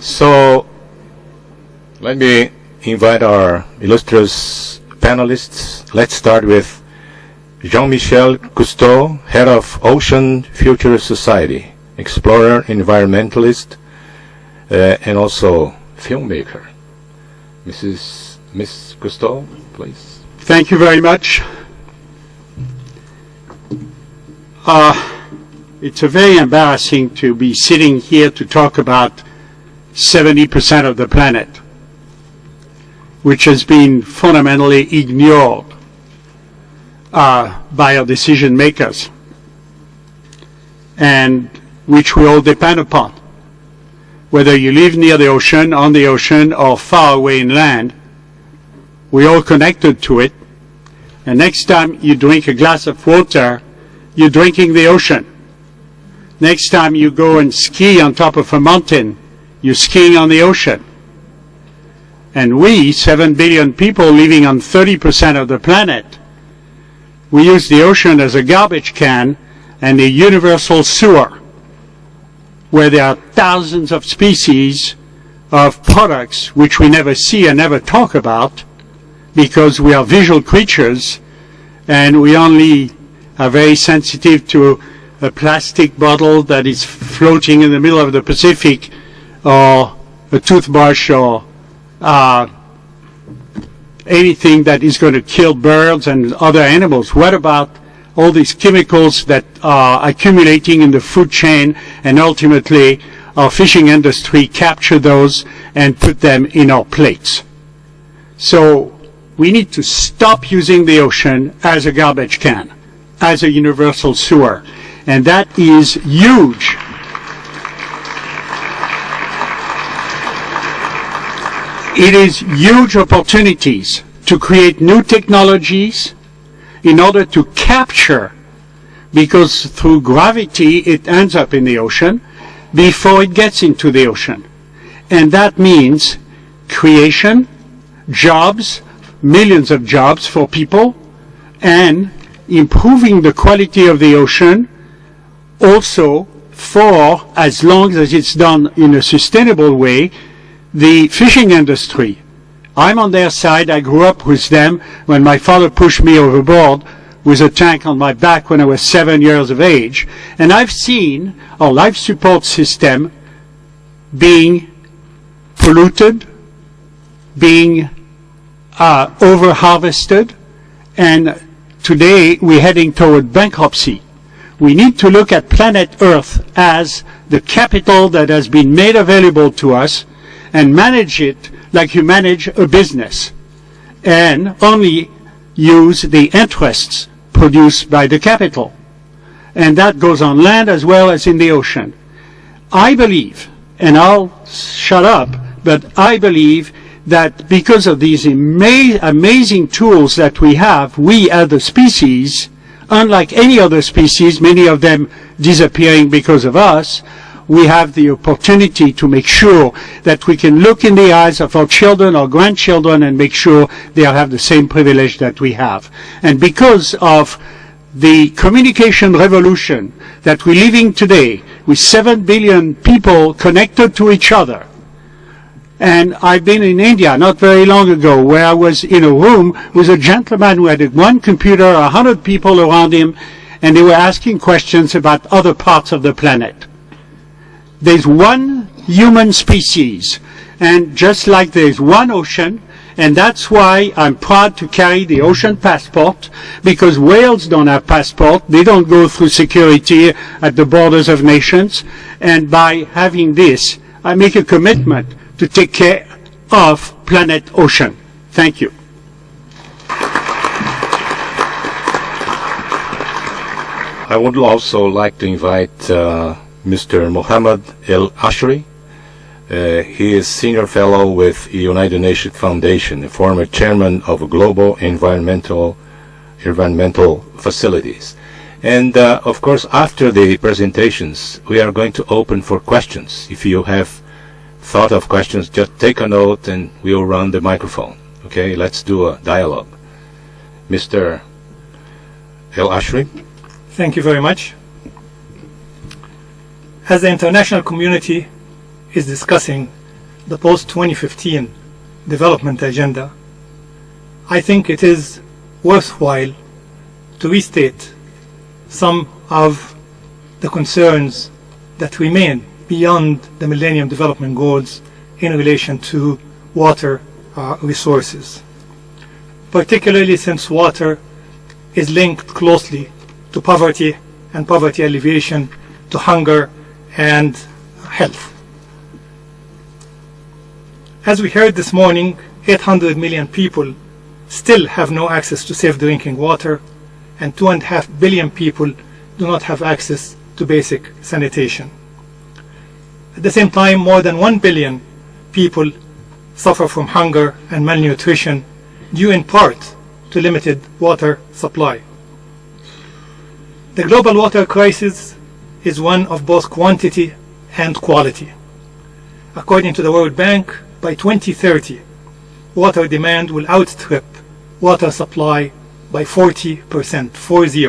So let me invite our illustrious panelists. Let's start with Jean-Michel Cousteau, head of Ocean Future Society, explorer, environmentalist, and also filmmaker. Miss Cousteau, please. Thank you very much. It's very embarrassing to be sitting here to talk about 70% of the planet, which has been fundamentally ignored by our decision makers, and which we all depend upon. Whether you live near the ocean, on the ocean, or far away inland, we're all connected to it. And next time you drink a glass of water, you're drinking the ocean. Next time you go and ski on top of a mountain, you're skiing on the ocean. And we, 7 billion people living on 30% of the planet, we use the ocean as a garbage can and a universal sewer, where there are thousands of species of products which we never see and never talk about, because we are visual creatures and we only are very sensitive to a plastic bottle that is floating in the middle of the Pacific, or a toothbrush, or anything that is going to kill birds and other animals. What about all these chemicals that are accumulating in the food chain, and ultimately our fishing industry capture those and put them in our plates? So we need to stop using the ocean as a garbage can, as a universal sewer. And that is huge. It is huge opportunities to create new technologies in order to capture, because through gravity it ends up in the ocean before it gets into the ocean. And that means creation, jobs, millions of jobs for people, and improving the quality of the ocean also for, as long as it's done in a sustainable way, the fishing industry. I'm on their side. I grew up with them when my father pushed me overboard with a tank on my back when I was 7 years of age. And I've seen our life support system being polluted, being over-harvested, and today we're heading toward bankruptcy. We need to look at planet Earth as the capital that has been made available to us and manage it like you manage a business, and only use the interests produced by the capital. And that goes on land as well as in the ocean. I believe, and I'll shut up, but I believe that because of these amazing tools that we have, we as a species, unlike any other species, many of them disappearing because of us, we have the opportunity to make sure that we can look in the eyes of our children or grandchildren and make sure they have the same privilege that we have. And because of the communication revolution that we're living today, with 7 billion people connected to each other, and I've been in India not very long ago, where I was in a room with a gentleman who had one computer, 100 people around him, and they were asking questions about other parts of the planet. There's one human species, and just like there's one ocean, and that's why I'm proud to carry the ocean passport, because whales don't have passport. They don't go through security at the borders of nations. And by having this, I make a commitment to take care of planet ocean. Thank you. I would also like to invite Mr. Mohamed El-Ashry. He is Senior Fellow with the United Nations Foundation, a former Chairman of Global Environmental Facilities. And of course, after the presentations, we are going to open for questions. If you have thought of questions, just take a note and we'll run the microphone. Okay, let's do a dialogue. Mr. El-Ashry. Thank you very much. As the international community is discussing the post-2015 development agenda, I think it is worthwhile to restate some of the concerns that remain beyond the Millennium Development Goals in relation to water resources, particularly since water is linked closely to poverty and poverty alleviation, to hunger and health. As we heard this morning, 800 million people still have no access to safe drinking water, and 2.5 billion people do not have access to basic sanitation. At the same time, more than 1 billion people suffer from hunger and malnutrition due in part to limited water supply. The global water crisis is one of both quantity and quality. According to the World Bank, by 2030, water demand will outstrip water supply by 40%, 40.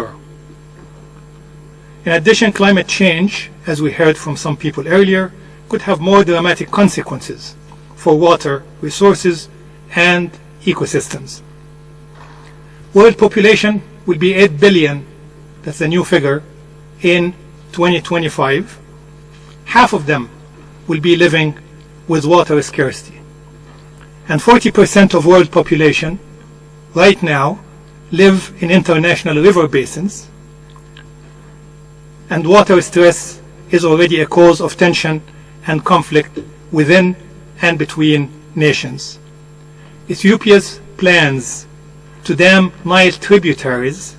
In addition, climate change, as we heard from some people earlier, could have more dramatic consequences for water resources and ecosystems. World population will be 8 billion, that's a new figure, in 2025. Half of them will be living with water scarcity. And 40% of world population right now live in international river basins, and water stress is already a cause of tension and conflict within and between nations. Ethiopia's plans to dam Nile tributaries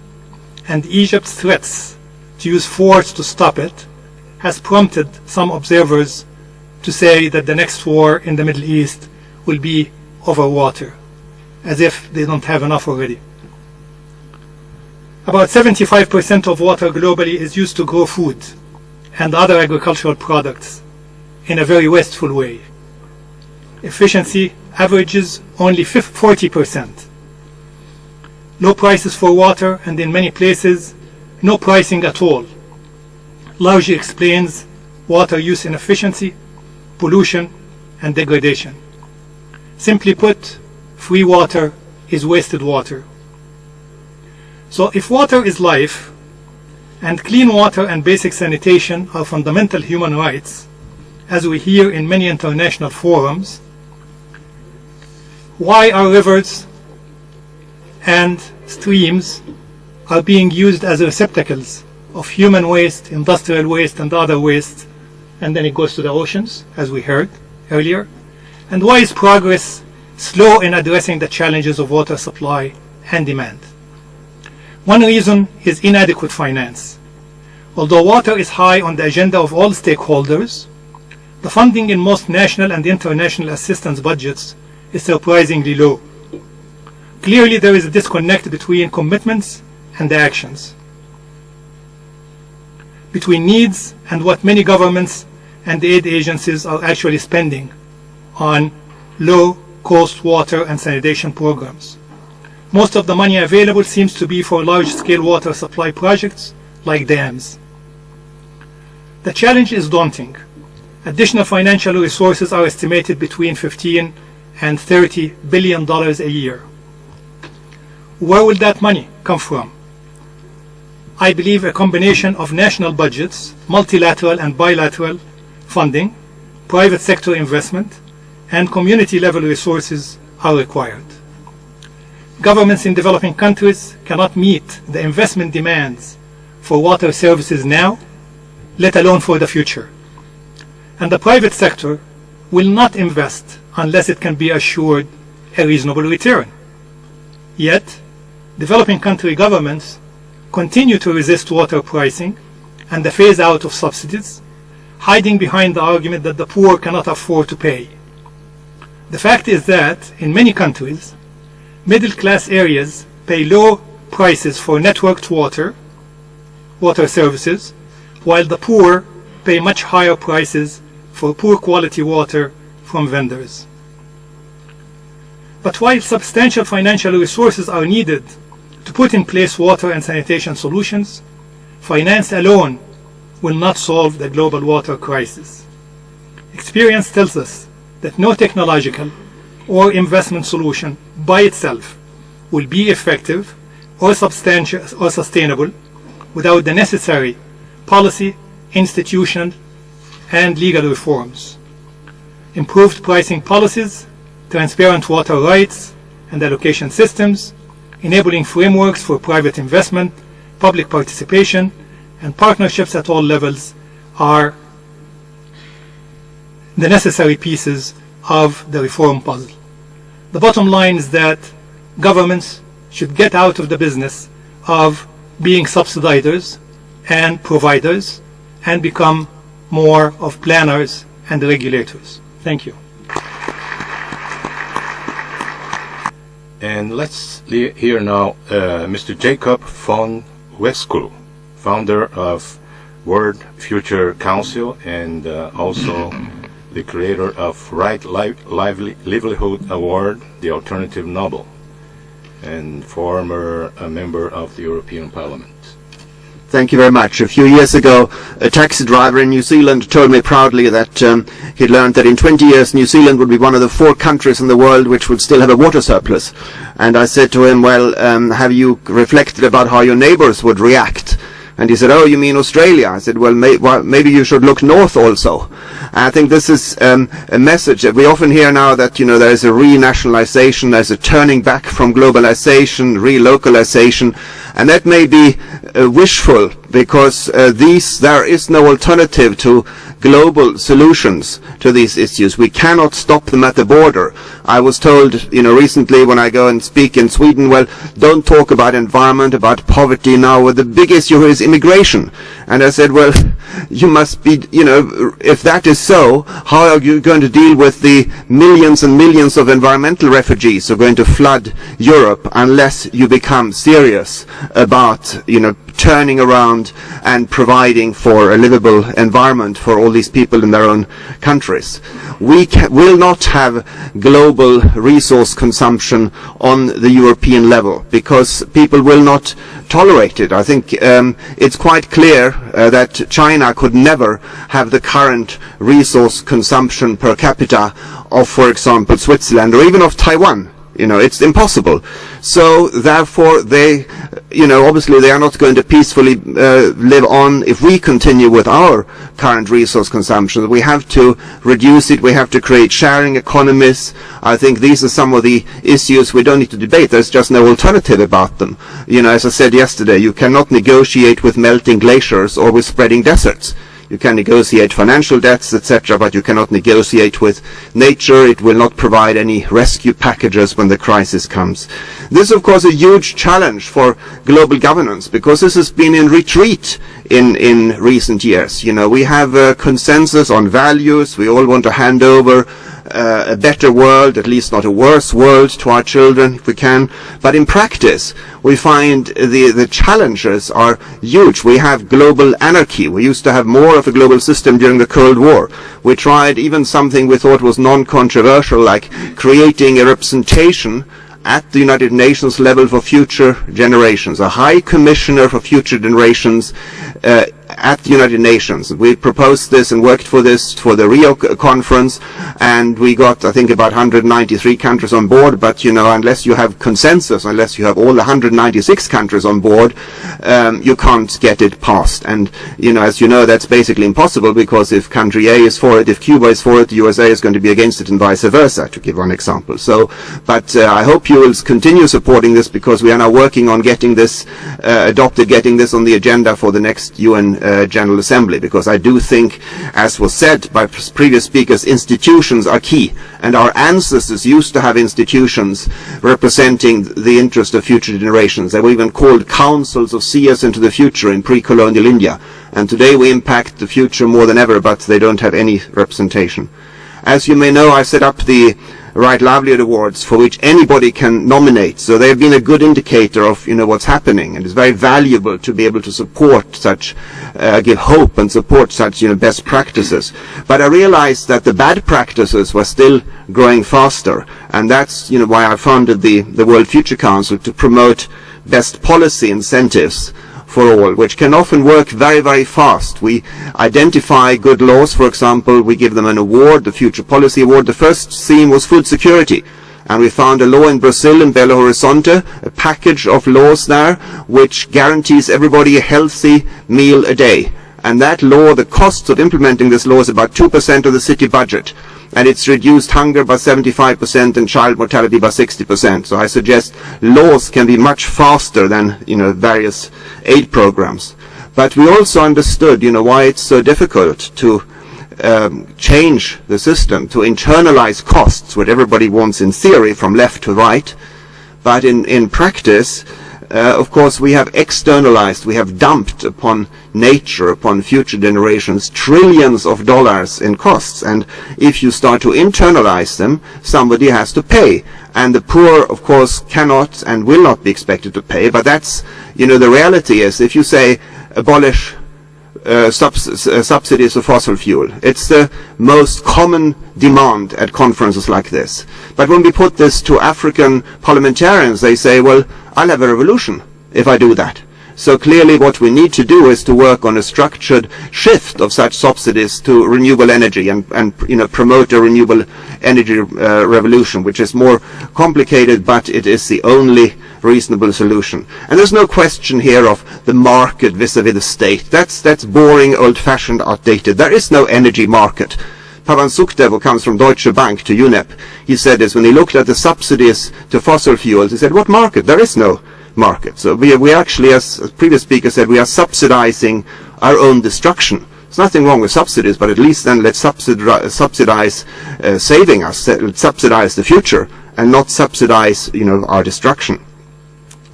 and Egypt's threats to use force to stop it has prompted some observers to say that the next war in the Middle East will be over water, as if they don't have enough already. About 75% of water globally is used to grow food and other agricultural products in a very wasteful way. Efficiency averages only 40%. Low prices for water, and in many places, no pricing at all, largely explains water use inefficiency, pollution, and degradation. Simply put, free water is wasted water. So if water is life, and clean water and basic sanitation are fundamental human rights, as we hear in many international forums, why our rivers and streams are being used as receptacles of human waste, industrial waste, and other waste, and then it goes to the oceans, as we heard earlier? And why is progress slow in addressing the challenges of water supply and demand? One reason is inadequate finance. Although water is high on the agenda of all stakeholders, the funding in most national and international assistance budgets is surprisingly low. Clearly, there is a disconnect between commitments and the actions, between needs and what many governments and aid agencies are actually spending on low-cost water and sanitation programs. Most of the money available seems to be for large-scale water supply projects like dams. The challenge is daunting. Additional financial resources are estimated between $15 and $30 billion a year. Where will that money come from? I believe a combination of national budgets, multilateral and bilateral funding, private sector investment, and community-level resources are required. Governments in developing countries cannot meet the investment demands for water services now, let alone for the future. And the private sector will not invest unless it can be assured a reasonable return. Yet, developing country governments continue to resist water pricing and the phase-out of subsidies, hiding behind the argument that the poor cannot afford to pay. The fact is that, in many countries, middle-class areas pay low prices for networked water services, while the poor pay much higher prices for poor quality water from vendors. But while substantial financial resources are needed to put in place water and sanitation solutions, finance alone will not solve the global water crisis. Experience tells us that no technological or investment solution by itself will be effective or substantial or sustainable without the necessary policy, institutional, and legal reforms. Improved pricing policies, transparent water rights and allocation systems, enabling frameworks for private investment, public participation, and partnerships at all levels are the necessary pieces of the reform puzzle. The bottom line is that governments should get out of the business of being subsidizers and providers and become more of planners and regulators. Thank you. And let's hear now Mr. Jakob Von Uexküll, founder of World Future Council and also the creator of Right Livelihood Award, the Alternative Nobel, and former member of the European Parliament. Thank you very much. A few years ago, a taxi driver in New Zealand told me proudly that he'd learned that in 20 years New Zealand would be one of the 4 countries in the world which would still have a water surplus. And I said to him, well, have you reflected about how your neighbors would react? And he said, oh, you mean Australia? I said, well, maybe you should look north also. I think this is a message that we often hear now, that, you know, there is a renationalization, there's a turning back from globalization, relocalization, and that may be wishful, because there is no alternative to global solutions to these issues. We cannot stop them at the border. I was told, you know, recently when I go and speak in Sweden, well, don't talk about environment, about poverty now. Well, the big issue here is immigration. And I said, well, you must be, you know, if that is so, how are you going to deal with the millions and millions of environmental refugees who are going to flood Europe unless you become serious about, you know, turning around and providing for a livable environment for all these people in their own countries. We will not have global resource consumption on the European level because people will not tolerate it. I think it's quite clear that China could never have the current resource consumption per capita of, for example, Switzerland or even of Taiwan. You know, it's impossible. So therefore they, you know, obviously they are not going to peacefully live on if we continue with our current resource consumption. We have to reduce it. We have to create sharing economies. I think these are some of the issues we don't need to debate. There's just no alternative about them. You know, as I said yesterday, you cannot negotiate with melting glaciers or with spreading deserts. You can negotiate financial debts, etc., but you cannot negotiate with nature. It will not provide any rescue packages when the crisis comes. This is, of course, a huge challenge for global governance, because this has been in retreat in recent years. You know, we have a consensus on values. We all want to hand over a better world, at least not a worse world, to our children if we can. But in practice, we find the challenges are huge. We have global anarchy. We used to have more of a global system during the Cold War. We tried even something we thought was non-controversial, like creating a representation at the United Nations level for future generations, a High Commissioner for Future Generations at the United Nations. We proposed this and worked for this for the Rio conference, and we got, I think, about 193 countries on board. But, you know, unless you have consensus, unless you have all the 196 countries on board, you can't get it passed. And, you know, as you know, that's basically impossible, because if country A is for it, if Cuba is for it, the USA is going to be against it, and vice versa, to give one example. So, but I hope you will continue supporting this, because we are now working on getting this adopted, getting this on the agenda for the next UN General Assembly, because I do think, as was said by previous speakers, institutions are key, and our ancestors used to have institutions representing the interest of future generations. They were even called councils of seers into the future in pre-colonial India, and today we impact the future more than ever, but they don't have any representation. As you may know, I set up the Right Livelihood Awards, for which anybody can nominate. So they have been a good indicator of, you know, what's happening, and it's very valuable to be able to support such, give hope and support such, you know, best practices. But I realized that the bad practices were still growing faster, and that's, you know, why I founded the World Future Council, to promote best policy incentives for all, which can often work very, very fast. We identify good laws, for example, we give them an award, the Future Policy Award. The first theme was food security. And we found a law in Brazil, in Belo Horizonte, a package of laws there, which guarantees everybody a healthy meal a day. And that law, the costs of implementing this law is about 2% of the city budget. And it's reduced hunger by 75% and child mortality by 60%. So I suggest laws can be much faster than, various aid programs. But we also understood, why it's so difficult to change the system, to internalize costs, what everybody wants in theory from left to right. But in practice, of course, we have externalized, we have dumped upon nature, upon future generations, trillions of dollars in costs. And if you start to internalize them, somebody has to pay. And the poor, of course, cannot and will not be expected to pay. But that's, the reality is, if you say abolish subsidies of fossil fuel, it's the most common demand at conferences like this. But when we put this to African parliamentarians, they say, well, I'll have a revolution if I do that. So clearly what we need to do is to work on a structured shift of such subsidies to renewable energy and promote a renewable energy revolution, which is more complicated, but it is the only reasonable solution. And there's no question here of the market vis-a-vis the state. That's boring, old-fashioned, outdated. There is no energy market. Pavan Sukhdev, who comes from Deutsche Bank to UNEP, he said this when he looked at the subsidies to fossil fuels. He said, what market? There is no market. So we actually, as previous speaker said, we are subsidizing our own destruction. There's nothing wrong with subsidies, but at least then let's subsidize saving us, let's subsidize the future, and not subsidize, our destruction.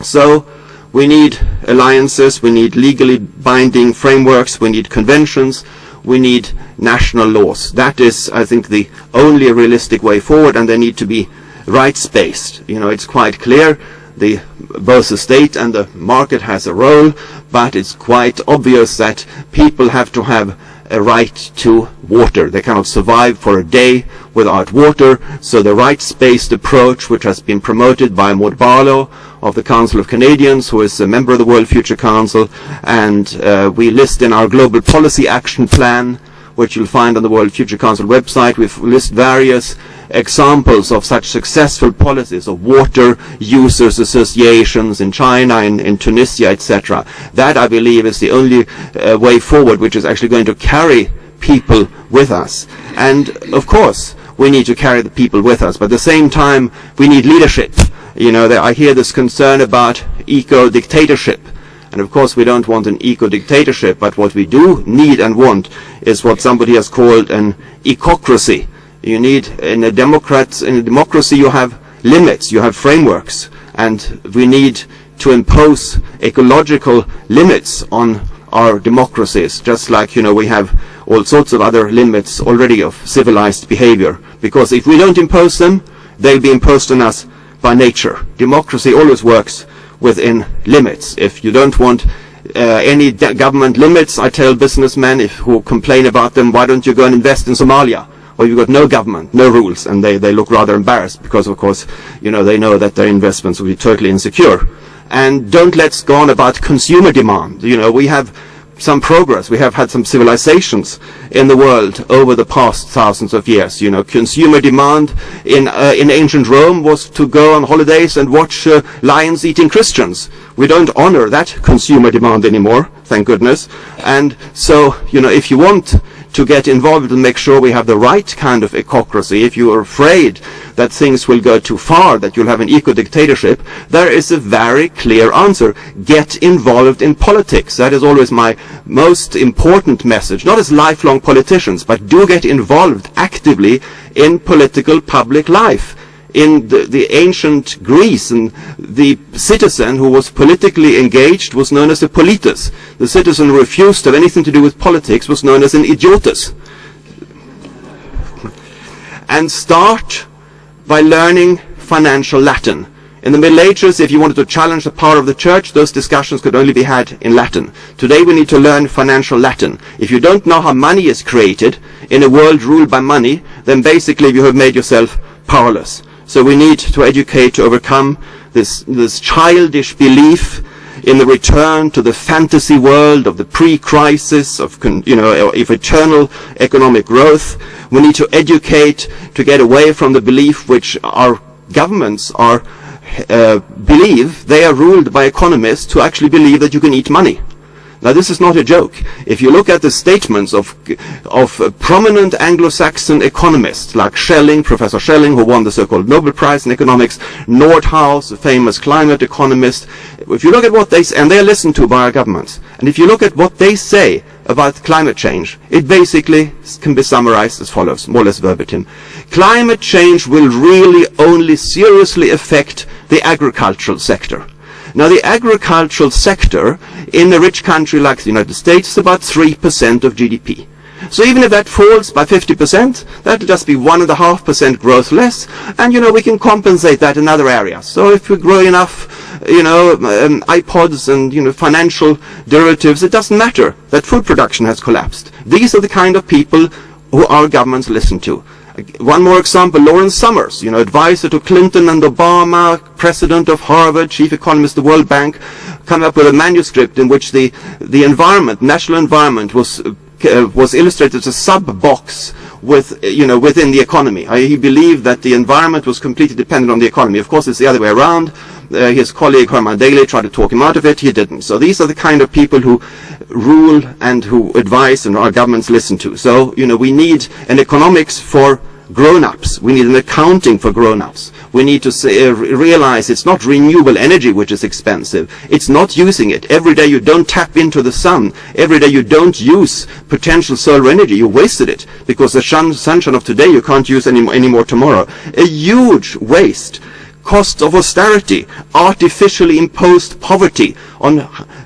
So we need alliances, we need legally binding frameworks, we need conventions, we need national laws. That is, I think, the only realistic way forward, and they need to be rights-based. It's quite clear both the state and the market has a role, but it's quite obvious that people have to have a right to water. They cannot survive for a day without water. So the rights-based approach, which has been promoted by Maud Barlow of the Council of Canadians, who is a member of the World Future Council, and we list in our Global Policy Action Plan, which you'll find on the World Future Council website, we list various examples of such successful policies of water users associations in China, in Tunisia, etc. That, I believe, is the only way forward, which is actually going to carry people with us. And of course, we need to carry the people with us, but at the same time, we need leadership. I hear this concern about eco-dictatorship. And of course we don't want an eco-dictatorship, but what we do need and want is what somebody has called an ecocracy. You need, in a democracy you have limits, you have frameworks, and we need to impose ecological limits on our democracies, just like, we have all sorts of other limits already of civilized behavior. Because if we don't impose them, they'll be imposed on us by nature. Democracy always works within limits. If you don't want any government limits, I tell businessmen who complain about them, why don't you go and invest in Somalia? Or you've got no government, no rules, and they look rather embarrassed because, of course, they know that their investments will be totally insecure. And don't let's go on about consumer demand. We have some progress. We have had some civilizations in the world over the past thousands of years. Consumer demand in ancient Rome was to go on holidays and watch lions eating Christians. We don't honor that consumer demand anymore, thank goodness. And so, if you want to get involved and make sure we have the right kind of ecocracy, if you are afraid that things will go too far, that you'll have an eco-dictatorship, there is a very clear answer. Get involved in politics. That is always my most important message. Not as lifelong politicians, but do get involved actively in political public life. In the ancient Greece, and the citizen who was politically engaged was known as a politus. The citizen who refused to have anything to do with politics was known as an idiotus. And start by learning financial Latin. In the Middle Ages, if you wanted to challenge the power of the church, those discussions could only be had in Latin. Today we need to learn financial Latin. If you don't know how money is created in a world ruled by money, then basically you have made yourself powerless. So we need to educate to overcome this childish belief in the return to the fantasy world of the pre-crisis of eternal economic growth. We need to educate to get away from the belief which our governments are believe they are ruled by economists who actually believe that you can eat money. Now, this is not a joke. If you look at the statements of prominent Anglo-Saxon economists like Schelling, Professor Schelling, who won the so-called Nobel Prize in economics, Nordhaus, a famous climate economist, if you look at what they say, and they are listened to by our governments, and if you look at what they say about climate change, it basically can be summarized as follows, more or less verbatim. Climate change will really only seriously affect the agricultural sector. Now, the agricultural sector in a rich country like the United States is about 3% of GDP. So even if that falls by 50%, that'll just be 1.5% growth less, and we can compensate that in other areas. So if we grow enough, iPods and financial derivatives, it doesn't matter that food production has collapsed. These are the kind of people who our governments listen to. One more example, Lawrence Summers, advisor to Clinton and Obama, president of Harvard, chief economist of the World Bank, come up with a manuscript in which the environment, national environment, was illustrated as a sub-box within the economy. He believed that the environment was completely dependent on the economy. Of course, it's the other way around. His colleague Herman Daly tried to talk him out of it. He didn't. So these are the kind of people who rule and who advise and our governments listen to. So, we need an economics for grown-ups. We need an accounting for grown-ups. We need to realize it's not renewable energy which is expensive. It's not using it. Every day you don't tap into the sun. Every day you don't use potential solar energy. You wasted it because the sunshine of today you can't use anymore tomorrow. A huge waste. Costs of austerity, artificially imposed poverty on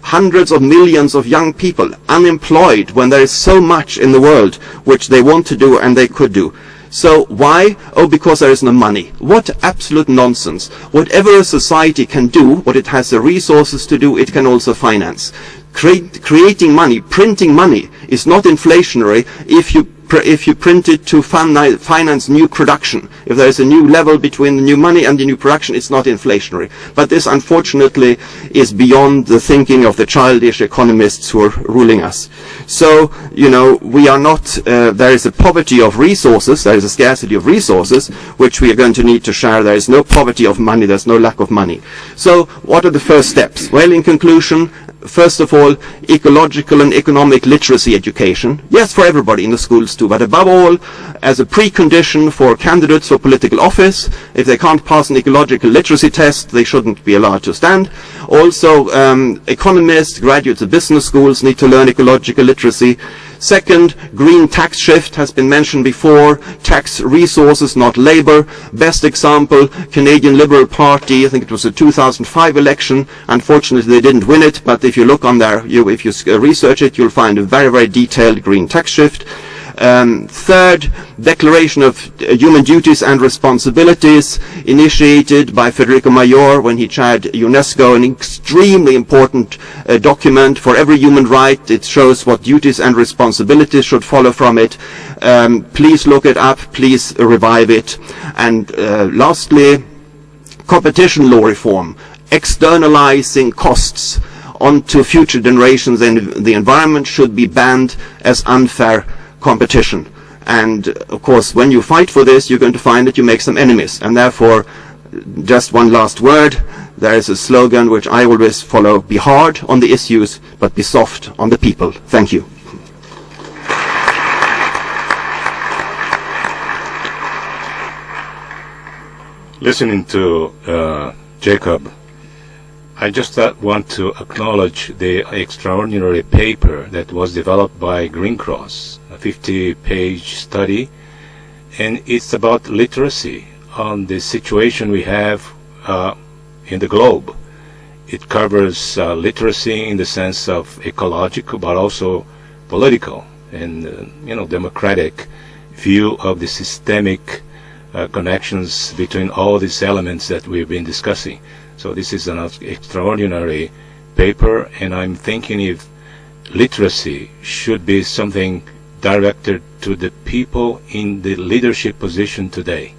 hundreds of millions of young people unemployed when there is so much in the world which they want to do and they could do. So why? Oh, because there is no money. What absolute nonsense. Whatever a society can do, what it has the resources to do, it can also finance. Creating money, printing money is not inflationary if you print it to finance new production. If there is a new level between the new money and the new production, it's not inflationary. But this, unfortunately, is beyond the thinking of the childish economists who are ruling us. So, we are not, there is a poverty of resources, there is a scarcity of resources, which we are going to need to share. There is no poverty of money, there's no lack of money. So, what are the first steps? Well, in conclusion, first of all, ecological and economic literacy education. Yes, for everybody in the schools too, but above all, as a precondition for candidates for political office. If they can't pass an ecological literacy test, they shouldn't be allowed to stand. Also, economists, graduates of business schools need to learn ecological literacy. Second, green tax shift has been mentioned before. Tax resources, not labor. Best example, Canadian Liberal Party. I think it was a 2005 election. Unfortunately, they didn't win it. But if you look on there, if you research it, you'll find a very, very detailed green tax shift. Third, declaration of human duties and responsibilities, initiated by Federico Mayor when he chaired UNESCO, an extremely important document for every human right. It shows what duties and responsibilities should follow from it. Please look it up, please revive it. And lastly, competition law reform, externalizing costs onto future generations, and the environment should be banned as unfair competition. And of course, when you fight for this, you're going to find that you make some enemies. And therefore, just one last word, there is a slogan which I always follow: be hard on the issues, but be soft on the people. Thank you. Listening to Jakob, I just want to acknowledge the extraordinary paper that was developed by Green Cross, a 50-page study, and it's about literacy on the situation we have in the globe. It covers literacy in the sense of ecological, but also political and democratic view of the systemic connections between all these elements that we've been discussing. So this is an extraordinary paper, and I'm thinking if literacy should be something directed to the people in the leadership position today.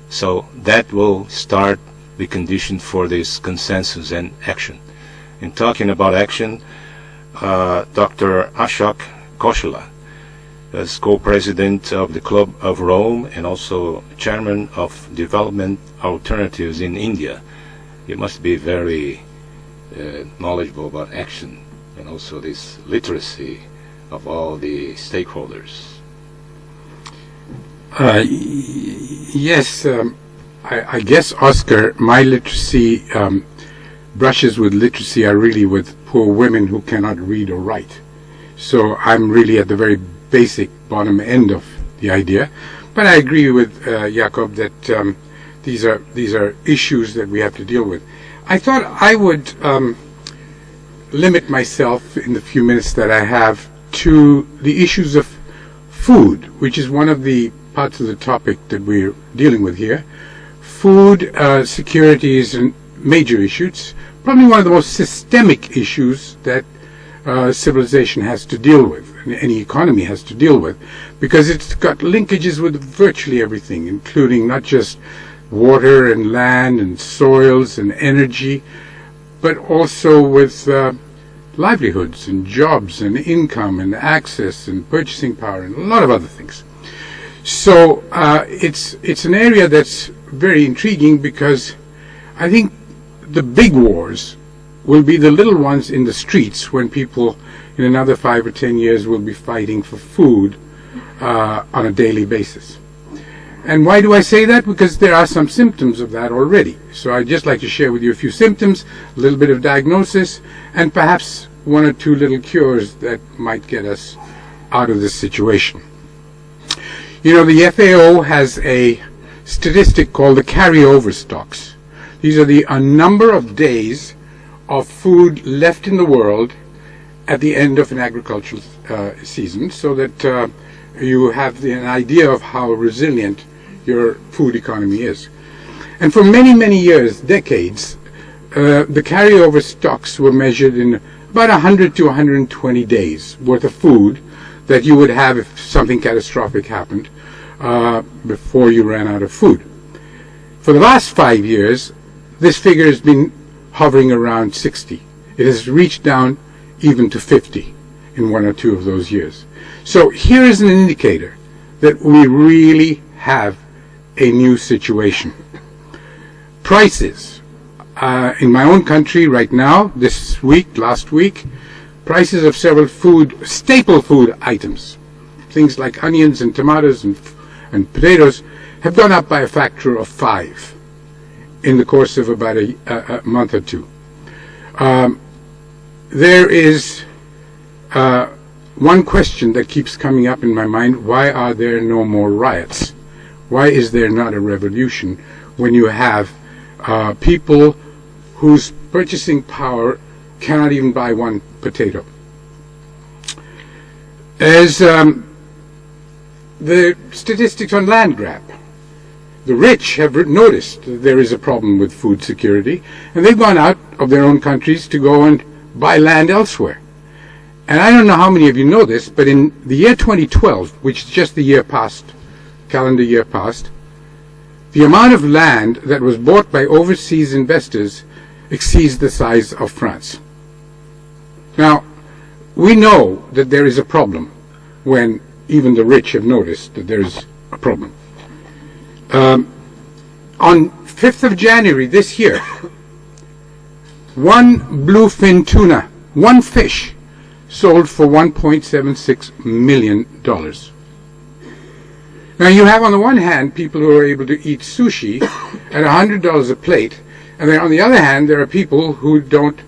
So that will start the condition for this consensus and action. In talking about action, Dr. Ashok Khosla, as co-president of the Club of Rome and also chairman of Development Alternatives in India. You must be very knowledgeable about action and also this literacy of all the stakeholders. Yes, I guess, Oscar, my literacy brushes with literacy are really with poor women who cannot read or write. So I'm really at the very basic bottom end of the idea. But I agree with Jakob that these are issues that we have to deal with. I thought I would limit myself in the few minutes that I have to the issues of food, which is one of the parts of the topic that we're dealing with here. Food security is a major issue. It's probably one of the most systemic issues that civilization has to deal with, and any economy has to deal with, because it's got linkages with virtually everything, including not just water and land and soils and energy, but also with livelihoods and jobs and income and access and purchasing power and a lot of other things. So it's an area that's very intriguing, because I think the big wars will be the little ones in the streets, when people in another 5 or 10 years will be fighting for food on a daily basis. And why do I say that? Because there are some symptoms of that already. So I'd just like to share with you a few symptoms, a little bit of diagnosis, and perhaps one or two little cures that might get us out of this situation. You know, the FAO has a statistic called the carryover stocks. These are a number of days of food left in the world at the end of an agricultural season, so that you have an idea of how resilient your food economy is. And for many, many years, decades, the carryover stocks were measured in about 100 to 120 days worth of food that you would have if something catastrophic happened before you ran out of food. For the last 5 years, this figure has been hovering around 60. It has reached down even to 50 in 1 or 2 of those years. So here is an indicator that we really have a new situation. Prices. In my own country right now, this week, last week, prices of several staple food items, things like onions and tomatoes and potatoes, have gone up by a factor of 5 in the course of about a month or two. There is one question that keeps coming up in my mind: why are there no more riots? Why is there not a revolution when you have people whose purchasing power cannot even buy one potato? As the statistics on land grab, the rich have noticed that there is a problem with food security, and they've gone out of their own countries to go and buy land elsewhere. And I don't know how many of you know this, but in the year 2012, which is just the year past, calendar year past, the amount of land that was bought by overseas investors exceeds the size of France. Now, we know that there is a problem when even the rich have noticed that there is a problem. On 5th of January this year, one bluefin tuna, one fish, sold for $1.76 million. Now you have on the one hand people who are able to eat sushi at $100 a plate, and then on the other hand there are people who don't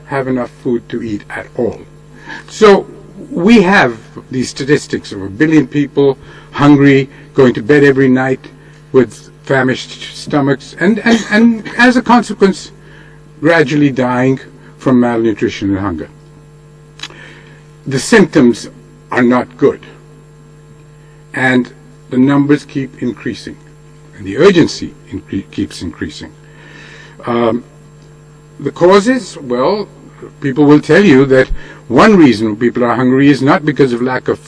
have enough food to eat at all. So we have these statistics of 1 billion people hungry, going to bed every night with famished stomachs, and as a consequence gradually dying from malnutrition and hunger. The symptoms are not good, and the numbers keep increasing, and the urgency keeps increasing. The causes, well, people will tell you that one reason people are hungry is not because of lack of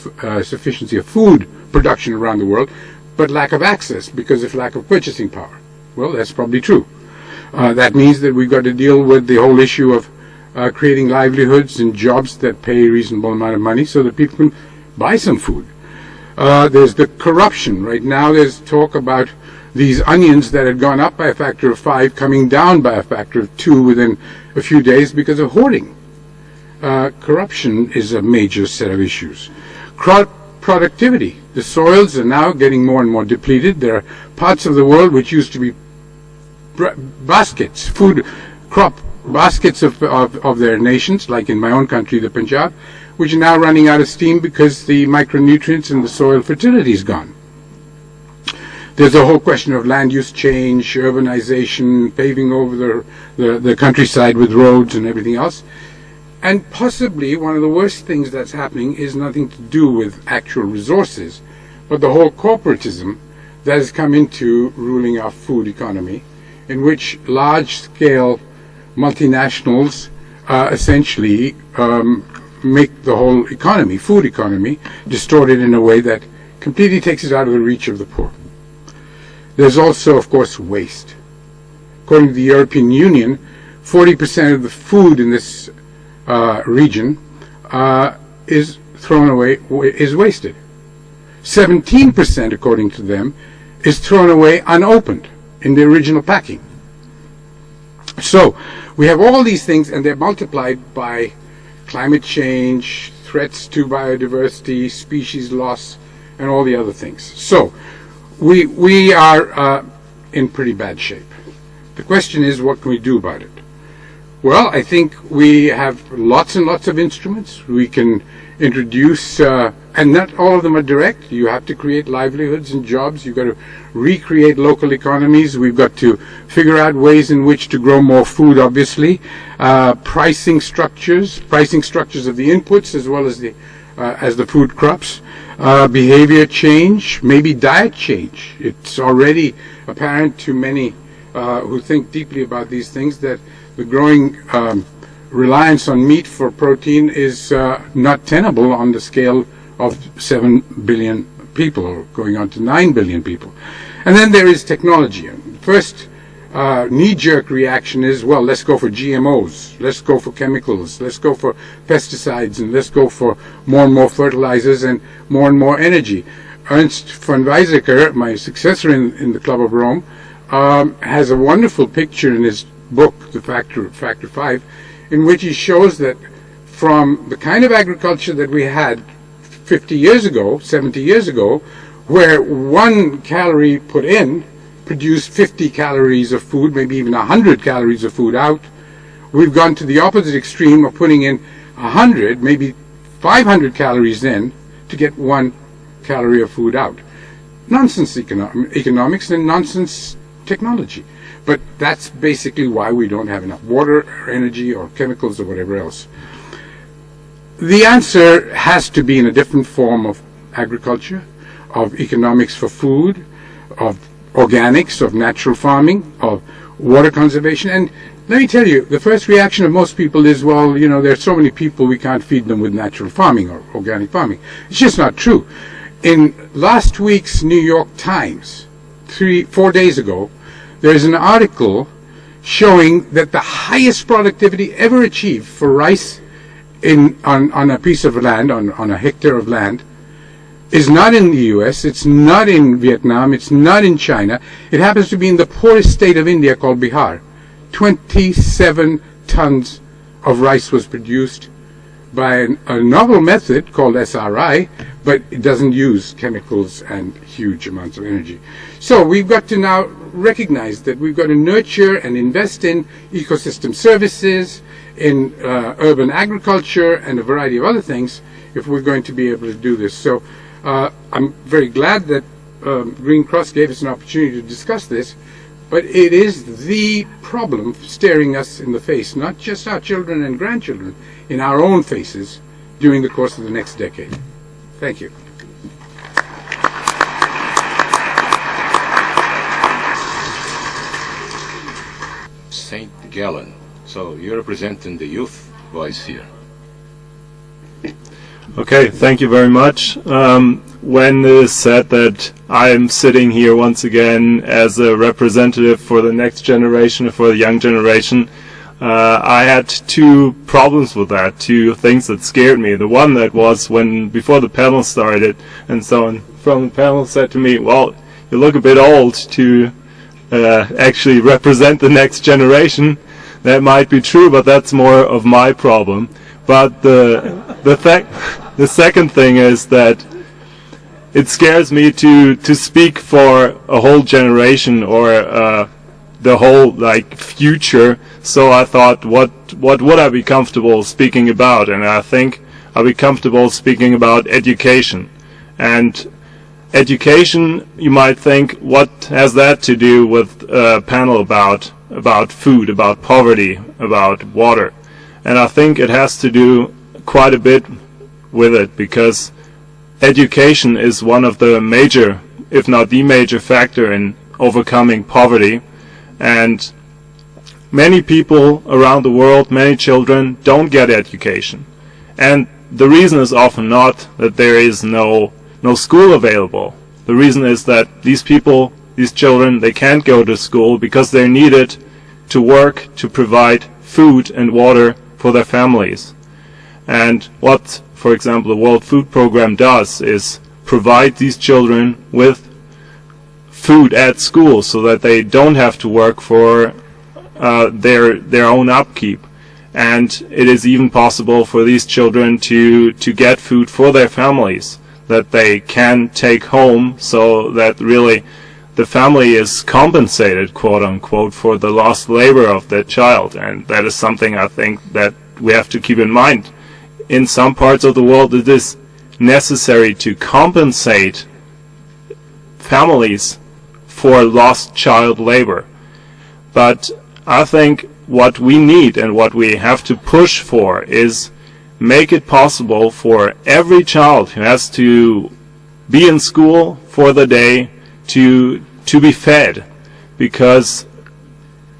sufficiency of food production around the world, but lack of access because of lack of purchasing power. Well, that's probably true. That means that we've got to deal with the whole issue of creating livelihoods and jobs that pay a reasonable amount of money so that people can buy some food. There's the corruption. Right now there's talk about these onions that had gone up by a factor of 5 coming down by a factor of 2 within a few days because of hoarding. Corruption is a major set of issues. Crop productivity. The soils are now getting more and more depleted. There are parts of the world which used to be baskets, food crop baskets of their nations, like in my own country, the Punjab, which are now running out of steam because the micronutrients and the soil fertility is gone. There's a whole question of land use change, urbanization, paving over the countryside with roads and everything else. And possibly one of the worst things that's happening is nothing to do with actual resources, but the whole corporatism that has come into ruling our food economy, in which large-scale multinationals essentially make the whole economy, food economy, distorted in a way that completely takes it out of the reach of the poor. There's also, of course, waste. According to the European Union, 40% of the food in this region is thrown away, is wasted. 17%, according to them, is thrown away unopened in the original packing. So we have all these things, and they're multiplied by climate change, threats to biodiversity, species loss, and all the other things. So we are in pretty bad shape. The question is, what can we do about it? Well, I think we have lots and lots of instruments. We can introduce, and not all of them are direct. You have to create livelihoods and jobs. You've got to recreate local economies. We've got to figure out ways in which to grow more food, obviously. Pricing structures of the inputs as well as the food crops. Behavior change, maybe diet change. It's already apparent to many who think deeply about these things that the growing reliance on meat for protein is not tenable on the scale of 7 billion people, or going on to 9 billion people. And then there is technology. First knee-jerk reaction is, well, let's go for GMOs, let's go for chemicals, let's go for pesticides, and let's go for more and more fertilizers and more energy. Ernst von Weizsäcker, my successor in the Club of Rome, has a wonderful picture in his book, The Factor 5, in which he shows that from the kind of agriculture that we had 50 years ago, 70 years ago, where 1 calorie put in produced 50 calories of food, maybe even 100 calories of food out, we've gone to the opposite extreme of putting in 100, maybe 500 calories in to get 1 calorie of food out. Nonsense economics and nonsense technology. But that's basically why we don't have enough water or energy or chemicals or whatever else. The answer has to be in a different form of agriculture, of economics for food, of organics, of natural farming, of water conservation. And let me tell you, the first reaction of most people is, well, you know, there are so many people, we can't feed them with natural farming or organic farming. It's just not true. In last week's New York Times, 4 days ago, there's an article showing that the highest productivity ever achieved for rice on a piece of land, on a hectare of land, is not in the US, it's not in Vietnam, it's not in China. It happens to be in the poorest state of India called Bihar. 27 tons of rice was produced by a novel method called SRI, but it doesn't use chemicals and huge amounts of energy. So we've got to now recognize that we've got to nurture and invest in ecosystem services, in urban agriculture, and a variety of other things if we're going to be able to do this. So I'm very glad that Green Cross gave us an opportunity to discuss this, but it is the problem staring us in the face, not just our children and grandchildren, in our own faces during the course of the next decade. Thank you. St. Gallen. So you're representing the youth voice here. Okay, thank you very much. When it is said that I am sitting here once again as a representative for the next generation, for the young generation, I had two problems with that, two things that scared me. The one that was when, before the panel started, and someone from the panel said to me, well, you look a bit old to actually represent the next generation. That might be true, but that's more of my problem. But the second thing is that it scares me to speak for a whole generation or the whole future. So I thought, what would I be comfortable speaking about? And I think I'll be comfortable speaking about education. And education, you might think, what has that to do with a panel about food, about poverty, about water? And I think it has to do quite a bit with it, because education is one of the major, if not the major factor in overcoming poverty. And many people around the world, many children, don't get education. And the reason is often not that there is no school available. The reason is that these people, these children, they can't go to school because they're needed to work to provide food and water for their families. And what, for example, the World Food Program does is provide these children with food at school so that they don't have to work for their own upkeep. And it is even possible for these children to get food for their families that they can take home, so that really the family is compensated, quote unquote, for the lost labor of their child. And that is something I think that we have to keep in mind. In some parts of the world, it is necessary to compensate families for lost child labor. But I think what we need and what we have to push for is make it possible for every child who has to be in school for the day to be fed. Because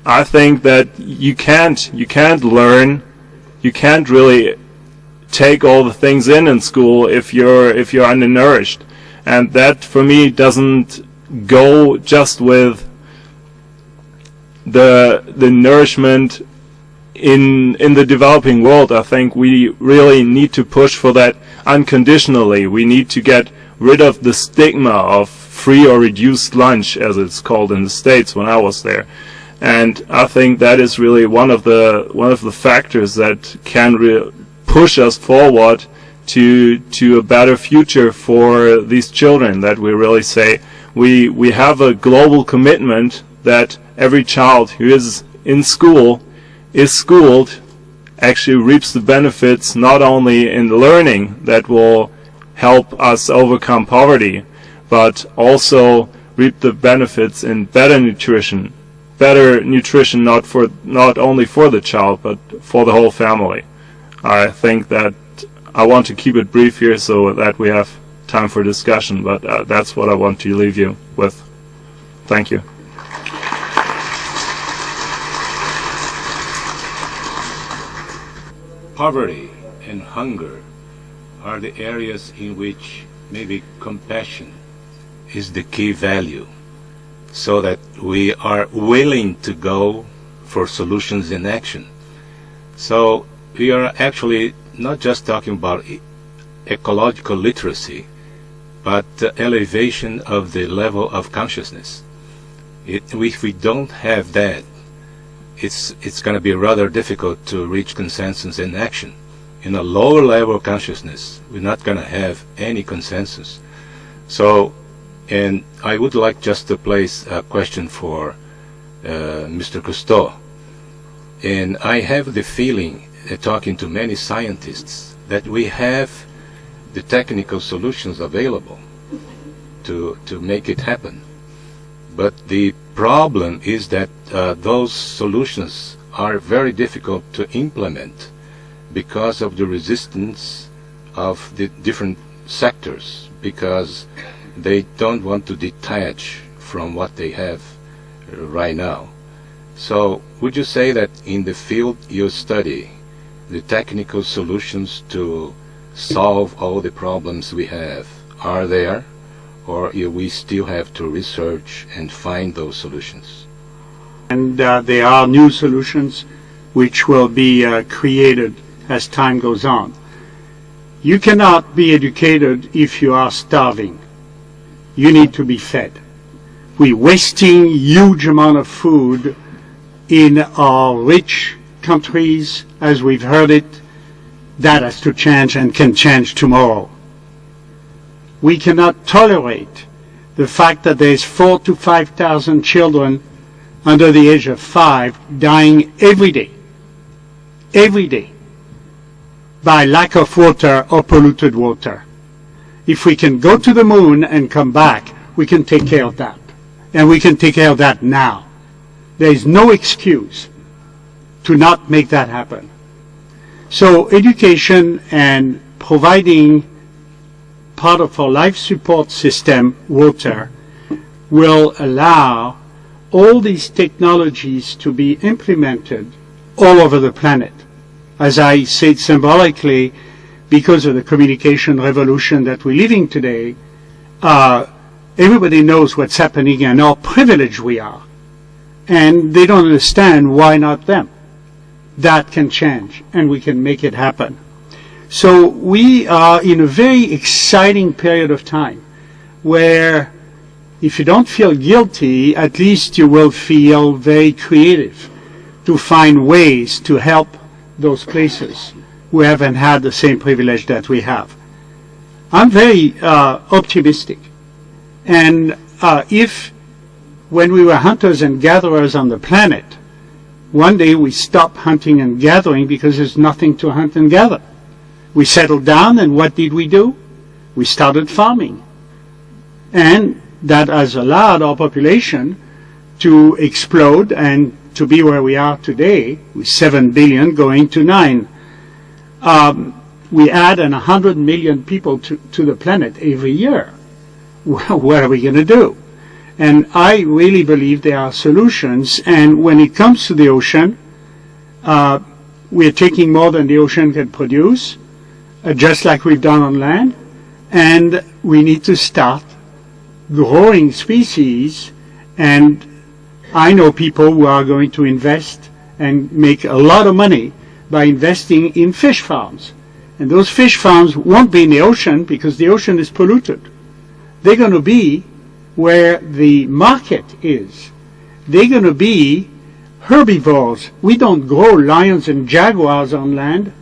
I think that you can't learn, you can't really take all the things in school if you're undernourished. And that for me doesn't go just with the nourishment in the developing world. I think we really need to push for that unconditionally. We need to get rid of the stigma of free or reduced lunch, as it's called in the States when I was there. And I think that is really one of the factors that can push us forward to a better future for these children. That we really say we have a global commitment that every child who is in school is schooled, actually reaps the benefits not only in learning that will help us overcome poverty, but also reap the benefits in better nutrition not only for the child but for the whole family. I think that I want to keep it brief here so that we have time for discussion, but that's what I want to leave you with. Thank you. Poverty and hunger are the areas in which maybe compassion is the key value, so that we are willing to go for solutions in action. So we are actually not just talking about ecological literacy, but the elevation of the level of consciousness. If we don't have that, it's going to be rather difficult to reach consensus in action. In a lower level of consciousness, we're not going to have any consensus. So, and I would like just to place a question for Mr. Cousteau. And I have the feeling, talking to many scientists, that we have the technical solutions available to make it happen. But the problem is that those solutions are very difficult to implement because of the resistance of the different sectors, because they don't want to detach from what they have right now. So would you say that in the field you study, the technical solutions to solve all the problems we have are there, or we still have to research and find those solutions? And there are new solutions. which will be created as time goes on. You cannot be educated if you are starving. You need to be fed. We're wasting huge amount of food in our rich countries, as we've heard it. That has to change and can change tomorrow. We cannot tolerate the fact that there's 4,000 to 5,000 children under the age of 5 dying every day, by lack of water or polluted water. If we can go to the moon and come back, we can take care of that. And we can take care of that now. There is no excuse to not make that happen. So education and providing part of our life support system, water, will allow all these technologies to be implemented all over the planet. As I said symbolically, because of the communication revolution that we're living today, everybody knows what's happening and how privileged we are. And they don't understand why not them. That can change, and we can make it happen. So we are in a very exciting period of time where if you don't feel guilty, at least you will feel very creative to find ways to help those places who haven't had the same privilege that we have. I'm very optimistic. And if when we were hunters and gatherers on the planet, one day we stopped hunting and gathering because there's nothing to hunt and gather. We settled down, and what did we do? We started farming. And that has allowed our population to explode and to be where we are today, with 7 billion going to 9. We add 100 million people to the planet every year. What are we going to do? And I really believe there are solutions. And when it comes to the ocean, we're taking more than the ocean can produce, just like we've done on land. And we need to start growing species. And I know people who are going to invest and make a lot of money by investing in fish farms. And those fish farms won't be in the ocean because the ocean is polluted. They're going to be where the market is. They're going to be herbivores. We don't grow lions and jaguars on land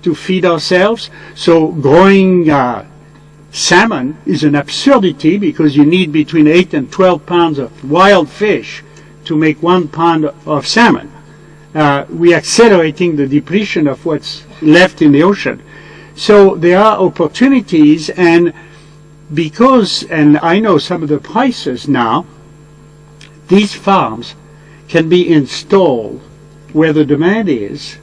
to feed ourselves. So growing salmon is an absurdity because you need between 8 and 12 pounds of wild fish to make 1 pound of salmon. We're accelerating the depletion of what's left in the ocean. So there are opportunities, and because, and I know some of the prices now, these farms can be installed where the demand is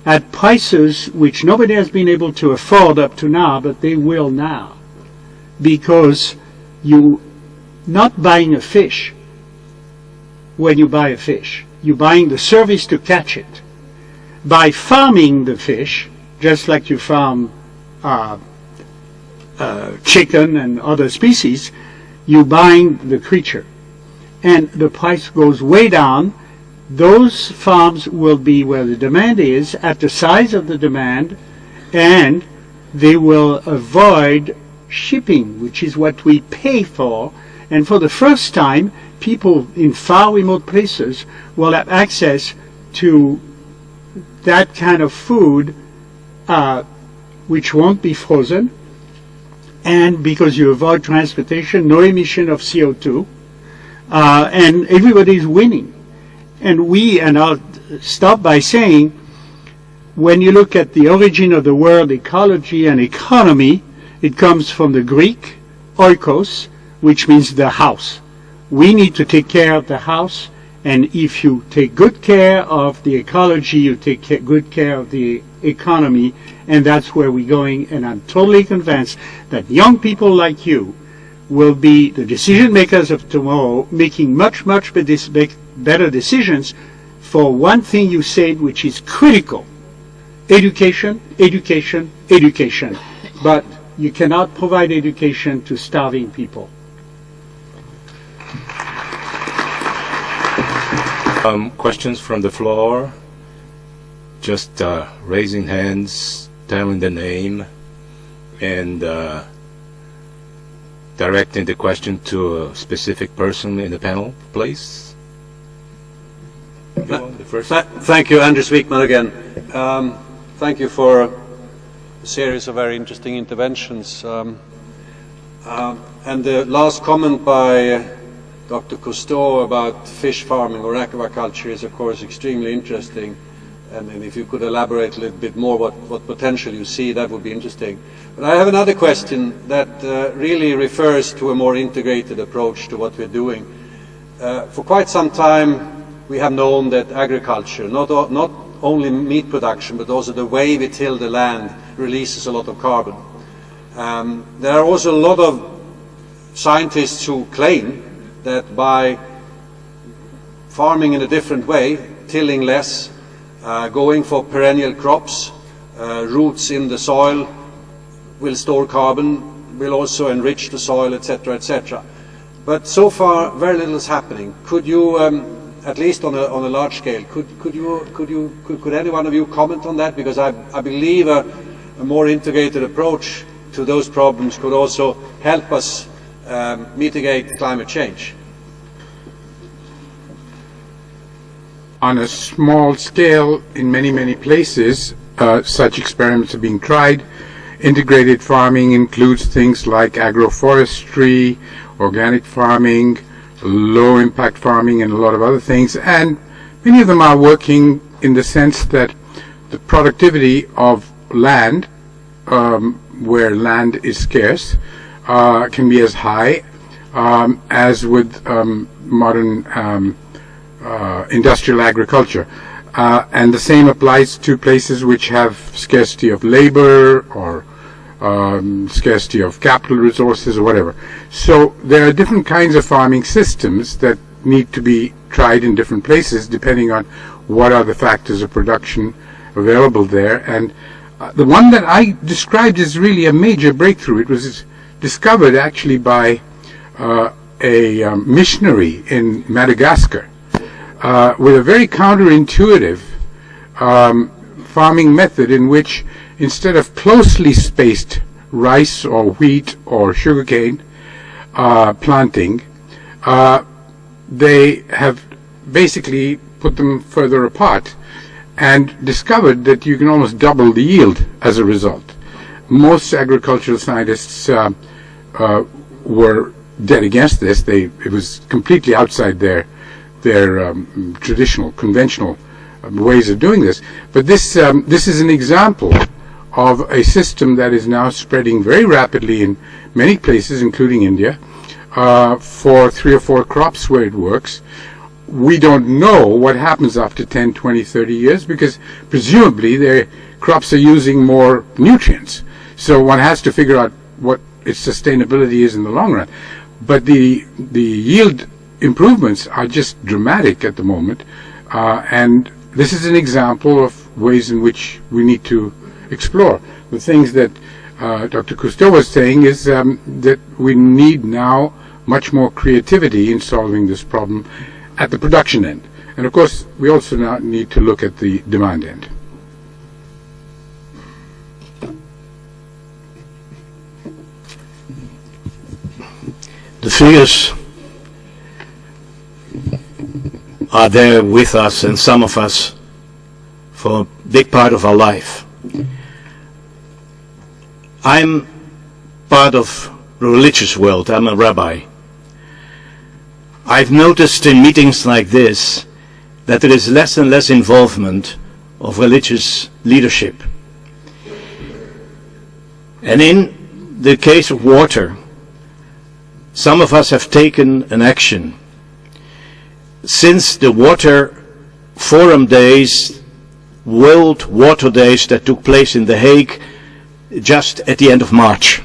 at prices which nobody has been able to afford up to now, but they will now. Because you're not buying a fish when you buy a fish. You're buying the service to catch it. By farming the fish, just like you farm chicken and other species, you're buying the creature. And the price goes way down. Those farms will be where the demand is, at the size of the demand, and they will avoid shipping, which is what we pay for. And for the first time, people in far remote places will have access to that kind of food which won't be frozen, and because you avoid transportation, no emission of CO2, and everybody's winning. And I'll stop by saying, when you look at the origin of the word ecology and economy, it comes from the Greek oikos, which means the house. We need to take care of the house, and if you take good care of the ecology, you take good care of the economy, and that's where we're going. And I'm totally convinced that young people like you will be the decision makers of tomorrow, making much, much better decisions for one thing you said, which is critical: education, education, education. But you cannot provide education to starving people. Questions from the floor? just raising hands, telling the name, and directing the question to a specific person in the panel, please. Go on, the first. Thank you, Andrew Sweetman again. Thank you for a series of very interesting interventions. And the last comment by Dr. Cousteau about fish farming or aquaculture is, of course, extremely interesting. And if you could elaborate a little bit more what potential you see, that would be interesting. But I have another question that really refers to a more integrated approach to what we're doing. For quite some time, we have known that agriculture, not only meat production, but also the way we till the land, releases a lot of carbon. There are also a lot of scientists who claim that by farming in a different way, tilling less, going for perennial crops, roots in the soil will store carbon, will also enrich the soil, etc., etc. But so far, very little is happening. Could you, at least on a large scale, could any one of you comment on that? Because I believe a more integrated approach to those problems could also help us mitigate climate change. On a small scale, in many places, such experiments are being tried. Integrated farming includes things like agroforestry, organic farming, low-impact farming, and a lot of other things. And many of them are working in the sense that the productivity of land, where land is scarce, can be as high as with modern industrial agriculture. And the same applies to places which have scarcity of labor or scarcity of capital resources or whatever. So there are different kinds of farming systems that need to be tried in different places depending on what are the factors of production available there. And the one that I described is really a major breakthrough. It was discovered actually by a missionary in Madagascar with a very counterintuitive farming method in which instead of closely spaced rice or wheat or sugarcane planting, they have basically put them further apart and discovered that you can almost double the yield as a result. Most agricultural scientists were dead against this. It was completely outside their traditional, conventional ways of doing this. But this is an example of a system that is now spreading very rapidly in many places, including India, for 3 or 4 crops where it works. We don't know what happens after 10, 20, 30 years because presumably their crops are using more nutrients. So one has to figure out what its sustainability is in the long run. But the yield improvements are just dramatic at the moment, and this is an example of ways in which we need to explore. The things that Dr. Cousteau was saying is that we need now much more creativity in solving this problem at the production end. And of course, we also now need to look at the demand end. The figures are there with us, and some of us, for a big part of our life. I'm part of the religious world. I'm a rabbi. I've noticed in meetings like this that there is less and less involvement of religious leadership. And in the case of water, some of us have taken an action. Since the Water Forum Days, World Water Days that took place in The Hague just at the end of March.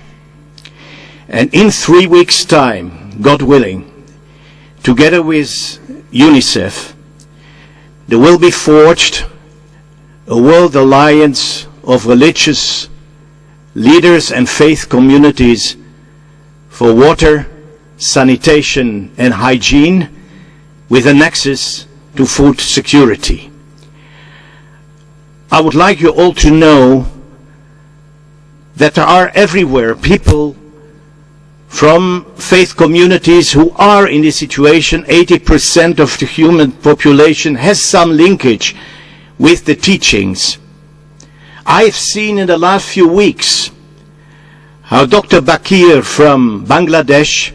And in 3 weeks' time, God willing, together with UNICEF, there will be forged a world alliance of religious leaders and faith communities for water, sanitation and hygiene, with a nexus to food security. I would like you all to know that there are everywhere people from faith communities who are in this situation. 80% of the human population has some linkage with the teachings. I've seen in the last few weeks how Dr. Bakir from Bangladesh,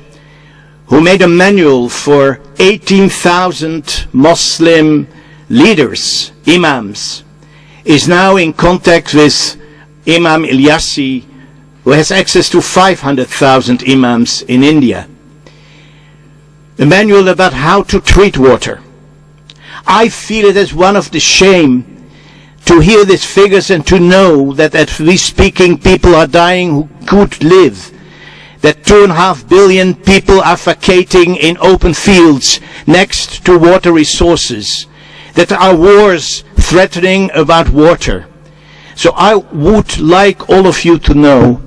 who made a manual for 18,000 Muslim leaders, imams, is now in contact with Imam El-Ashry, who has access to 500,000 imams in India. A manual about how to treat water. I feel it as one of the shame to hear these figures and to know that at least speaking people are dying who could live. That 2.5 billion people are vacating in open fields next to water resources. That there are wars threatening about water. So I would like all of you to know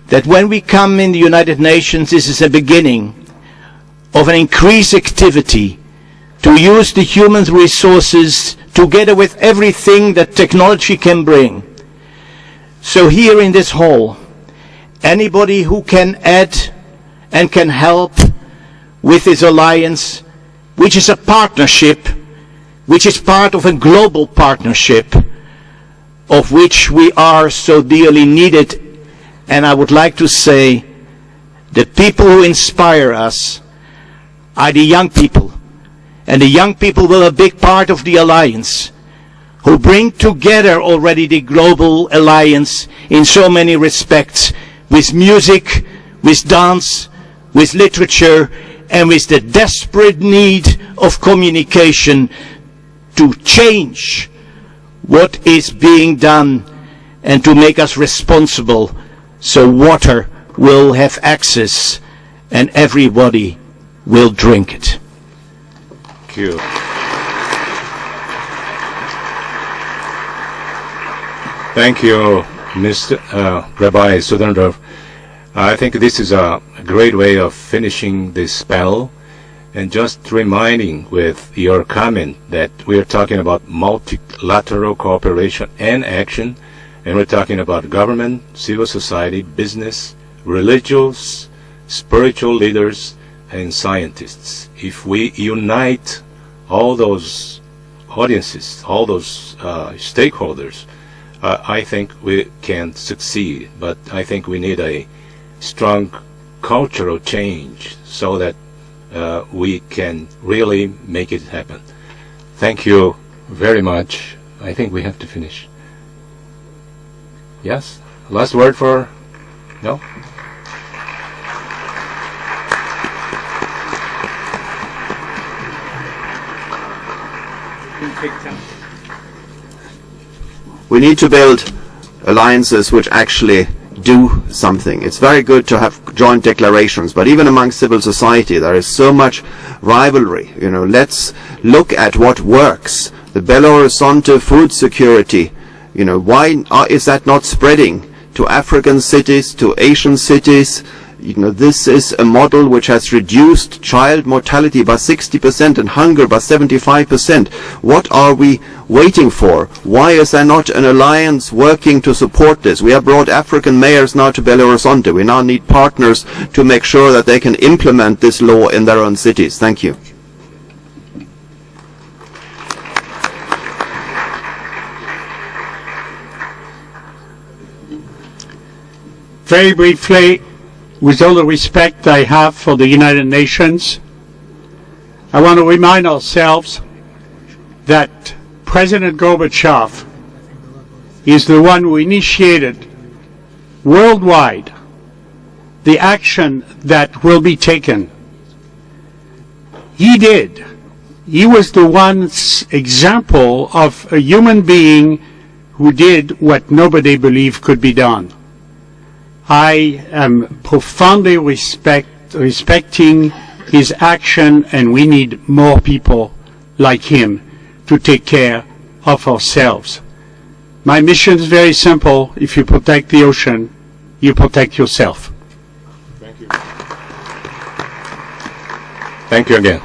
that when we come in the United Nations, this is a beginning of an increased activity to use the human resources together with everything that technology can bring. So here in this hall, anybody who can add and can help with this alliance, which is a partnership, which is part of a global partnership, of which we are so dearly needed. And I would like to say, the people who inspire us are the young people. And the young people were a big part of the alliance, who bring together already the global alliance in so many respects, with music, with dance, with literature, and with the desperate need of communication to change what is being done and to make us responsible so water will have access and everybody will drink it. Thank you. Thank you, Mr. Rabbi Sudandorf. I think this is a great way of finishing this panel, and just reminding with your comment that we're talking about multilateral cooperation and action, and we're talking about government, civil society, business, religious, spiritual leaders, and scientists. If we unite all those audiences, all those stakeholders, I think we can succeed. But I think we need a strong cultural change so that we can really make it happen. Thank you very much. I think we have to finish. Yes? Last word for... No? We need to build alliances which actually do something. It's very good to have joint declarations, but even among civil society there is so much rivalry. You know, let's look at what works. The Belo Horizonte food security, you know, why is that not spreading to African cities, to Asian cities? You know, this is a model which has reduced child mortality by 60% and hunger by 75%. What are we waiting for? Why is there not an alliance working to support this? We have brought African mayors now to Belo Horizonte. We now need partners to make sure that they can implement this law in their own cities. Thank you. Very briefly, with all the respect I have for the United Nations, I want to remind ourselves that President Gorbachev is the one who initiated worldwide the action that will be taken. He did. He was the one example of a human being who did what nobody believed could be done. I am profoundly respecting his action, and we need more people like him to take care of ourselves. My mission is very simple. If you protect the ocean, you protect yourself. Thank you. Thank you again.